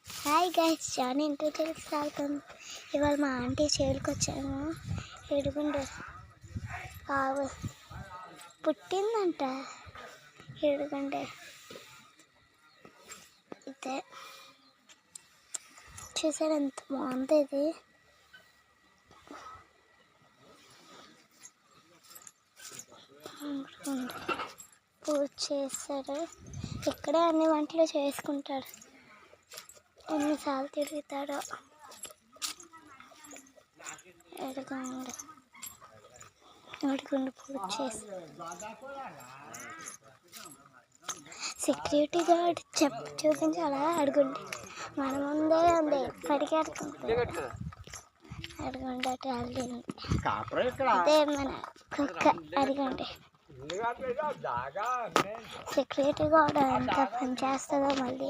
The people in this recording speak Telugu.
హాయ్ గైస్, జానీ ఇంటర్వ్యూకి స్వాగతం. ఇవాళ మా ఆంటీ చేరుకు వచ్చాము. ఏడుగుండు ఆవు పుట్టిందంట. ఏడుగుండే ఇదే చూసారు ఎంత బాగుంది. ఇది పూజ చేస్తారు. ఇక్కడే అన్ని వంటలు చేసుకుంటారు. ఎన్నిసార్లు తిరుగుతాడో. అడుగుండు పూజ చేసి సెక్యూరిటీ గార్డ్ చూపించాలా? అడుగుండి మన ముందే ఉంది, పరిగెడుతుంది. అడుగుండి ట్రాలీ అదే మన కుక్క. అడుగుండి సెక్యూరిటీ గార్డ్ ఎంత పని చేస్తుందో మళ్ళీ.